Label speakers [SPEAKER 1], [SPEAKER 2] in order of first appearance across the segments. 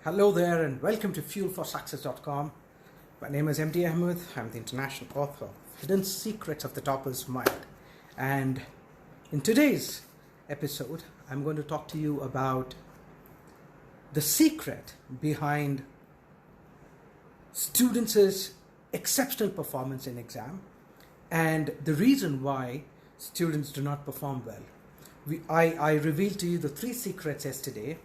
[SPEAKER 1] Hello there and welcome to fuelforsuccess.com. My name is MD Ahmed. I'm the international author of Hidden Secrets of the Topper's Mind. And in today's episode, I'm going to talk to you about the secret behind students' exceptional performance in exam and the reason why students do not perform well. I revealed to you the 3 secrets yesterday.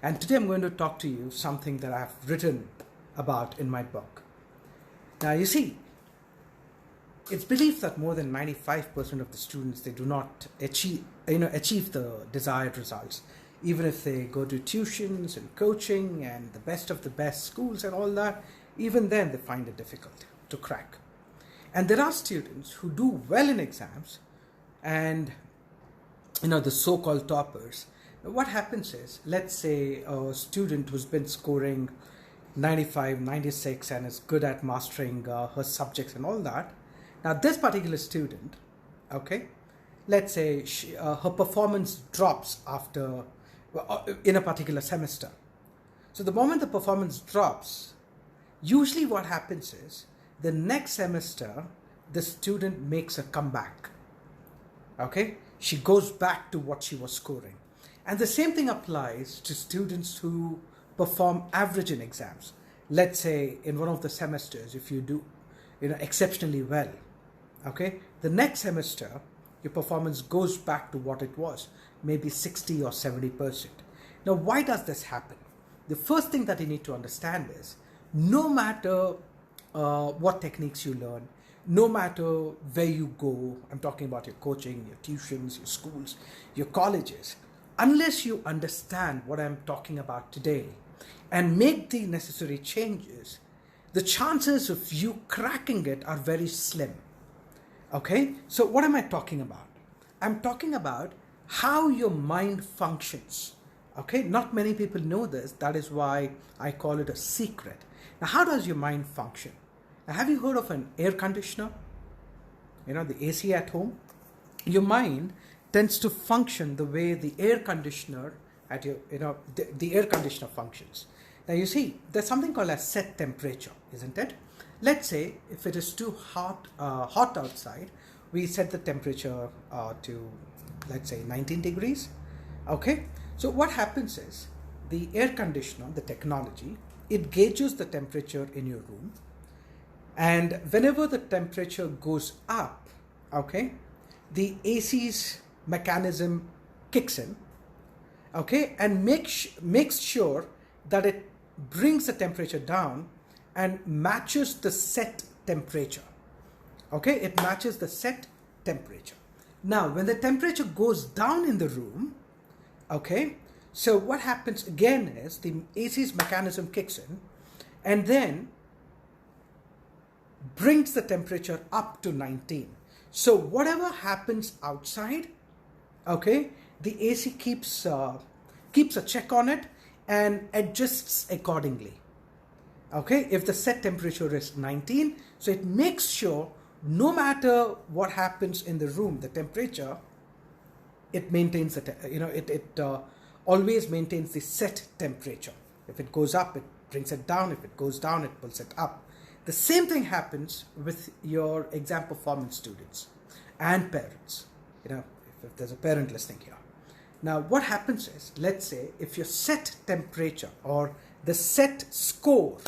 [SPEAKER 1] And today I'm going to talk to you something that I've written about in my book. Now you see, it's believed that more than 95% of the students, they do not achieve the desired results. Even if they go to tuitions and coaching and the best of the best schools and all that, even then they find it difficult to crack. And there are students who do well in exams and the so-called toppers. What happens is, let's say a student who's been scoring 95, 96 and is good at mastering her subjects and all that. Now this particular student, let's say her performance drops in a particular semester. So the moment the performance drops, usually what happens is, the next semester, the student makes a comeback. She goes back to what she was scoring. And the same thing applies to students who perform average in exams. Let's say in one of the semesters, if you do, exceptionally well, the next semester, your performance goes back to what it was, maybe 60 or 70%. Now, why does this happen? The first thing that you need to understand is, no matter what techniques you learn, no matter where you go, I'm talking about your coaching, your tuitions, your schools, your colleges, unless you understand what I'm talking about today and make the necessary changes, the chances of you cracking it are very slim. So what am I talking about? I'm talking about how your mind functions. Not many people know this. That is why I call it a secret. Now, how does your mind function? Now, have you heard of an air conditioner? The AC at home? Your mind tends to function the way the air conditioner the air conditioner functions. Now you see, there's something called a set temperature, isn't it? Let's say if it is too hot outside, we set the temperature to, let's say, 19 degrees. So what happens is, the air conditioner, the technology, it gauges the temperature in your room, and whenever the temperature goes up, the AC's mechanism kicks in, and makes sure that it brings the temperature down and matches the set temperature. It matches the set temperature. Now, when the temperature goes down in the room, so what happens again is, the AC's mechanism kicks in and then brings the temperature up to 19. So whatever happens outside, the AC keeps a check on it and adjusts accordingly. If the set temperature is 19, so it makes sure no matter what happens in the room, the temperature, it maintains it always maintains the set temperature. If it goes up, it brings it down. If it goes down, it pulls it up. The same thing happens with your exam performance students and parents. If there's a parent listening here. Now, what happens is, let's say if your set temperature or the set score,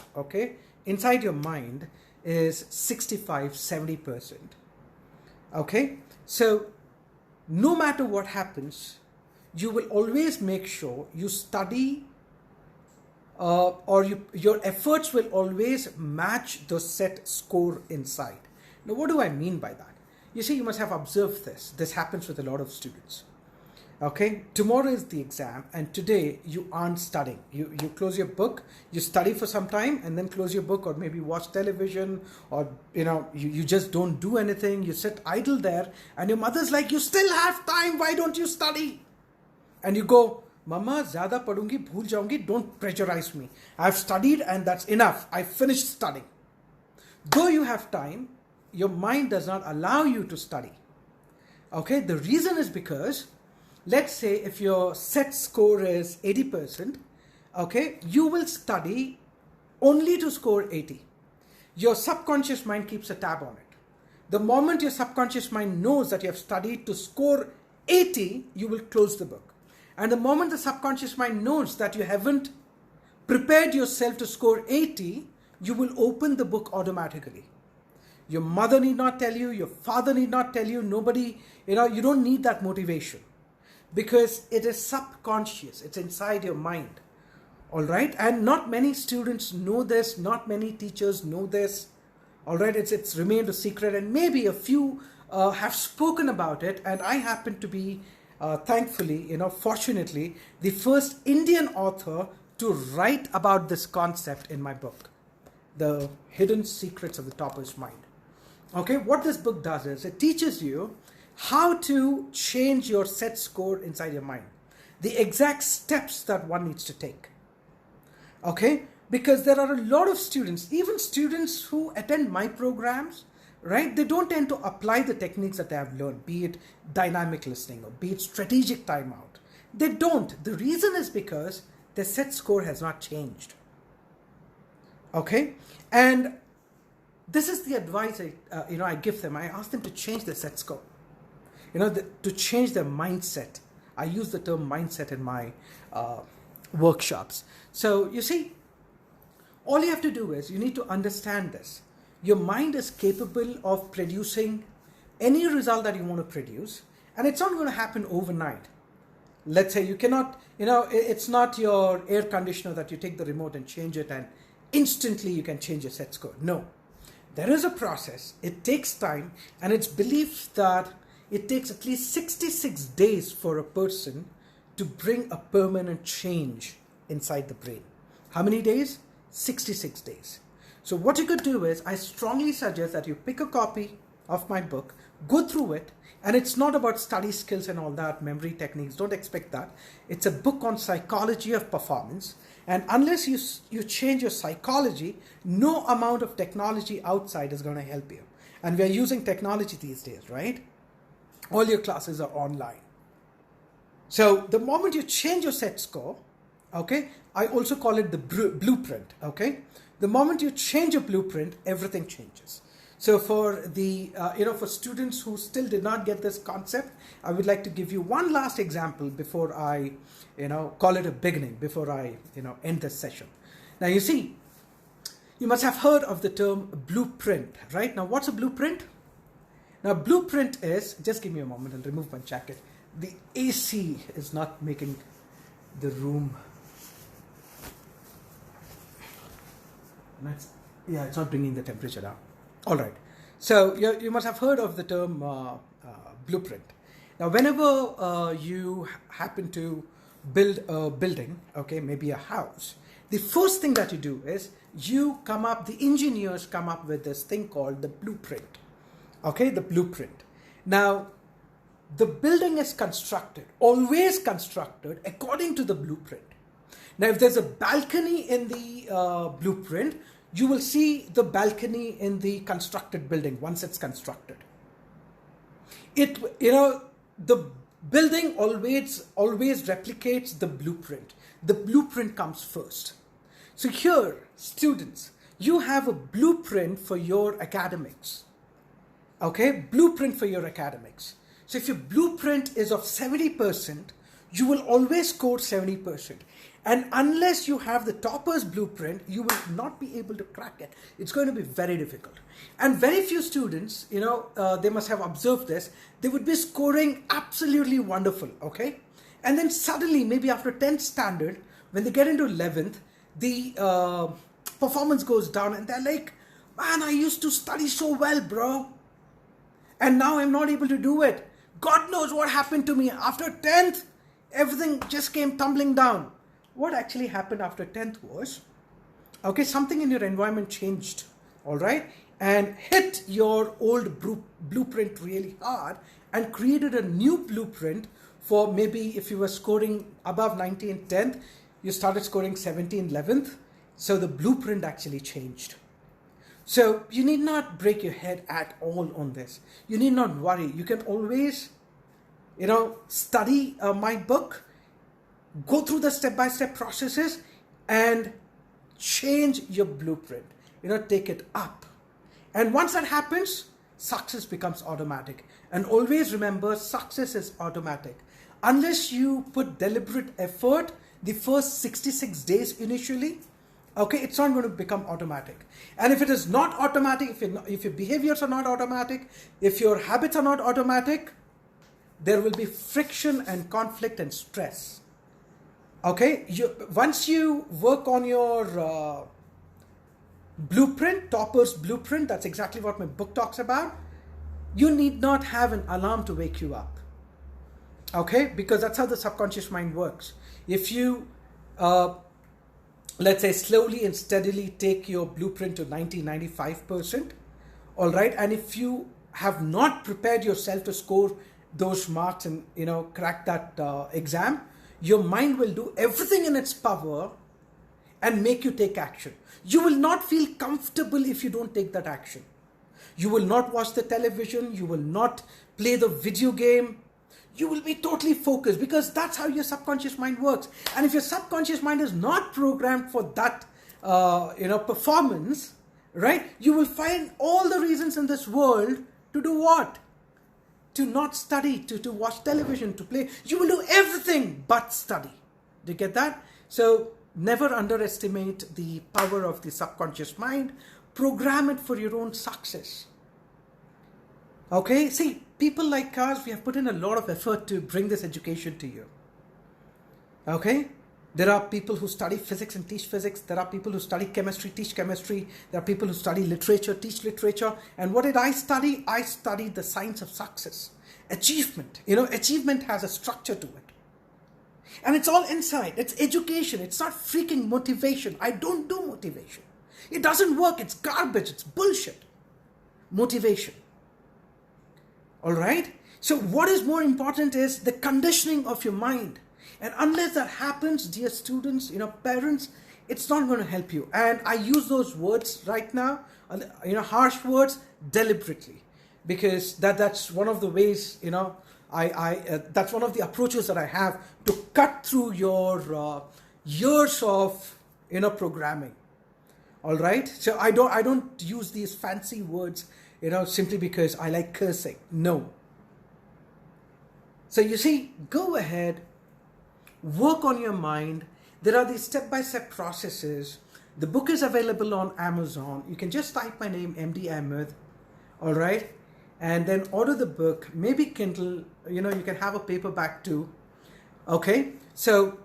[SPEAKER 1] inside your mind is 65, 70%. So no matter what happens, you will always make sure you study your efforts will always match the set score inside. Now, what do I mean by that? You see, you must have observed this. This happens with a lot of students. Tomorrow is the exam and today you aren't studying. You close your book, you study for some time and then close your book, or maybe watch television, or you just don't do anything. You sit idle there and your mother's like, you still have time, why don't you study? And you go, Mama, zyada padungi, bhool jaungi, don't pressurize me. I've studied and that's enough. I finished studying. Though you have time, your mind does not allow you to study. The reason is because, let's say if your set score is 80%, okay, you will study only to score 80. Your subconscious mind keeps a tab on it. The moment your subconscious mind knows that you have studied to score 80, you will close the book. And the moment the subconscious mind knows that you haven't prepared yourself to score 80, you will open the book automatically. Your mother need not tell you, your father need not tell you, nobody, you don't need that motivation. Because it is subconscious, it's inside your mind. All right, and not many students know this, not many teachers know this. All right, it's remained a secret, and maybe a few have spoken about it, and I happen to be, thankfully, fortunately, the first Indian author to write about this concept in my book, The Hidden Secrets of the Topper's Mind. Okay, what this book does is it teaches you how to change your set score inside your mind, the exact steps that one needs to take. Okay, because there are a lot of students, even students who attend my programs, right? They don't tend to apply the techniques that they have learned, be it dynamic listening or be it strategic timeout. They don't. The reason is because their set score has not changed. Okay, and this is the advice I give them. I ask them to change their set score, to change their mindset. I use the term mindset in my workshops. So you see, all you have to do is you need to understand this. Your mind is capable of producing any result that you want to produce, and it's not going to happen overnight. Let's say you cannot, it's not your air conditioner that you take the remote and change it and instantly you can change your set score. No, there is a process. It takes time, and it's believed that it takes at least 66 days for a person to bring a permanent change inside the brain. How many days? 66 days. So what you could do is, I strongly suggest that you pick a copy of my book, go through it, and it's not about study skills and all that, memory techniques, don't expect that. It's a book on psychology of performance, and unless you change your psychology, no amount of technology outside is going to help you. And we are using technology these days, right? All your classes are online. So the moment you change your set score, okay, I also call it the blueprint, okay? The moment you change your blueprint, everything changes. So for the, for students who still did not get this concept, I would like to give you one last example before I, call it a beginning, before I, end this session. Now you see, you must have heard of the term blueprint, right? Now what's a blueprint? Now blueprint is, just give me a moment, I'll remove my jacket. The AC is not making the room. It's not bringing the temperature down. All right. So you must have heard of the term blueprint. Now, whenever you happen to build a building, okay, maybe a house, the first thing that you do is the engineers come up with this thing called the blueprint. Okay, the blueprint. Now, the building is always constructed according to the blueprint. Now, if there's a balcony in the blueprint, you will see the balcony in the constructed building once it's constructed. The building always replicates the blueprint. The blueprint comes first. So here, students, you have a blueprint for your academics. Okay, blueprint for your academics. So if your blueprint is of 70%, you will always score 70%. And unless you have the topper's blueprint, you will not be able to crack it. It's going to be very difficult. And very few students, they must have observed this, they would be scoring absolutely wonderful, okay? And then suddenly, maybe after 10th standard, when they get into 11th, the performance goes down and they're like, man, I used to study so well, bro. And now I'm not able to do it. God knows what happened to me. After 10th, everything just came tumbling down. What actually happened after 10th was, okay, something in your environment changed, all right, and hit your old blueprint really hard and created a new blueprint for maybe if you were scoring above 90 in 10th, you started scoring 70 in 11th. So the blueprint actually changed. So you need not break your head at all on this. You need not worry. You can always, study my book, go through the step-by-step processes, and change your blueprint. Take it up. And once that happens, success becomes automatic. And always remember, success is automatic. Unless you put deliberate effort the first 66 days initially, okay, it's not going to become automatic. And if it is not automatic, if your behaviors are not automatic, if your habits are not automatic, there will be friction and conflict and stress. Okay, once you work on your blueprint, Topper's blueprint, that's exactly what my book talks about, you need not have an alarm to wake you up. Okay, because that's how the subconscious mind works. If you, let's say, slowly and steadily take your blueprint to 95%, all right, and if you have not prepared yourself to score those marks and, crack that exam, your mind will do everything in its power and make you take action. You will not feel comfortable if you don't take that action. You will not watch the television. You will not play the video game. You will be totally focused, because that's how your subconscious mind works. And if your subconscious mind is not programmed for that, performance, right, you will find all the reasons in this world to do what? To not study, to watch television, to play. You will do everything but study. Do you get that? So never underestimate the power of the subconscious mind. Program it for your own success. Okay? See, people like us, we have put in a lot of effort to bring this education to you. Okay? There are people who study physics and teach physics. There are people who study chemistry, teach chemistry. There are people who study literature, teach literature. And what did I study? I studied the science of success. Achievement. Achievement has a structure to it. And it's all inside. It's education. It's not freaking motivation. I don't do motivation. It doesn't work. It's garbage. It's bullshit. Motivation. All right? So what is more important is the conditioning of your mind. And unless that happens, dear students, parents, it's not going to help you. And I use those words right now, harsh words, deliberately. Because that's one of the ways, that's one of the approaches that I have to cut through your years of, programming. All right? So I don't use these fancy words, simply because I like cursing. No. So you see, go ahead, work on your mind. There are these step-by-step processes. The book is available on Amazon. You can just type my name, MD Ahmed, all right? And then order the book, maybe Kindle, you can have a paperback too, okay? So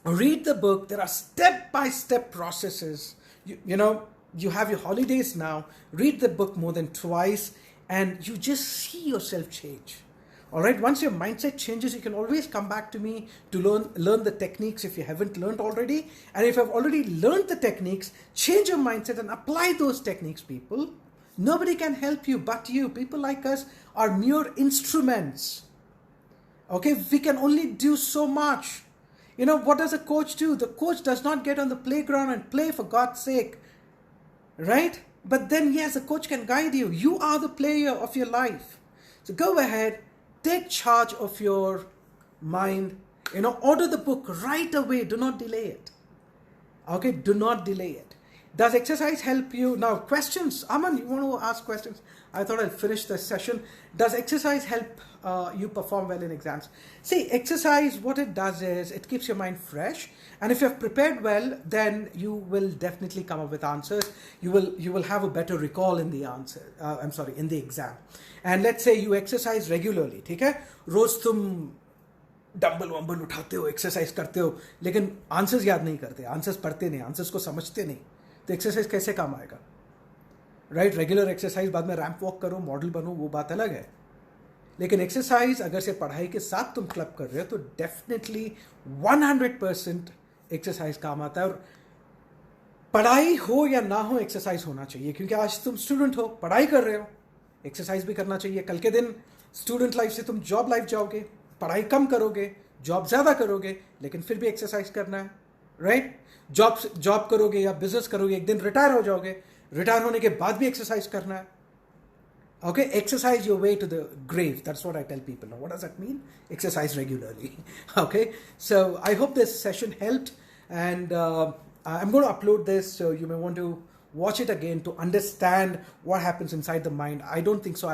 [SPEAKER 1] read the book. There are step-by-step processes. You have your holidays now. Read the book more than twice, and you just see yourself change. All right, once your mindset changes, you can always come back to me to learn the techniques if you haven't learned already. And if you've already learned the techniques, change your mindset and apply those techniques, people. Nobody can help you but you. People like us are mere instruments. Okay, we can only do so much. What does a coach do? The coach does not get on the playground and play, for God's sake. Right? But then, yes, the coach can guide you. You are the player of your life. So go ahead. Take charge of your mind. Order the book right away. Do not delay it. Okay, do not delay it. Does exercise help you? Now, questions. Aman, you want to ask questions? I thought I'd finish this session. Does exercise help you perform well in exams? See, exercise, what it does is it keeps your mind fresh. And if you have prepared well, then you will definitely come up with answers. You will have a better recall in the in the exam. And let's say you exercise regularly, ठीक है? रोज तुम dumbbell वंबल उठाते हो, exercise करते हो, लेकिन answers याद नहीं करते, आंसर्स पढ़ते नहीं, आंसर्स को समझते नहीं, तो एक्सरसाइज कैसे काम आएगा? राइट? रेगुलर एक्सरसाइज, बाद में रैंप वॉक करो, मॉडल बनो, वो बात अलग है. लेकिन एक्सरसाइज अगर से पढ़ाई के साथ तुम क्लब कर रहे हो, तो डेफिनेटली 100% एक्सरसाइज काम आता है. और पढ़ाई हो या ना हो, एक्सरसाइज होना चाहिए, क्योंकि आज तुम स्टूडेंट हो, पढ़ाई कर रहे हो, एक्सरसाइज भी करना चाहिए. कल के दिन स्टूडेंट लाइफ से तुम जॉब लाइफ जाओगे, पढ़ाई कम करोगे, जॉब ज़्यादा करोगे, लेकिन फिर भी एक्सरसाइज करना है. राइट? जॉब करोगे या बिजनेस करोगे, एक दिन रिटायर हो जाओगे, रिटायर होने के बाद भी एक्सरसाइज करना है. Okay, exercise your way to the grave. That's what I tell people. Now, what does that mean? Exercise regularly. Okay, so I hope this session helped, and I'm going to upload this, so you may want to watch it again to understand what happens inside the mind. I don't think so.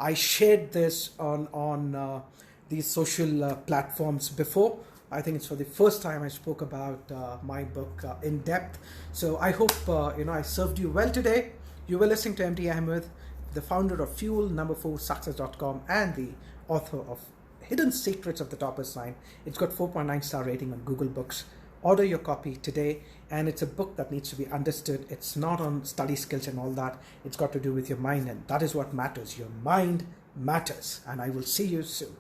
[SPEAKER 1] I shared this on these social platforms before. I think it's for the first time I spoke about my book in depth. So I hope I served you well today. You were listening to MD Ahmed, the founder of Fuel Number 4 Success.com and the author of Hidden Secrets of the Topper's Line. It's got 4.9 star rating on Google Books. Order your copy today, and it's a book that needs to be understood. It's not on study skills and all that. It's got to do with your mind, and that is what matters. Your mind matters, and I will see you soon.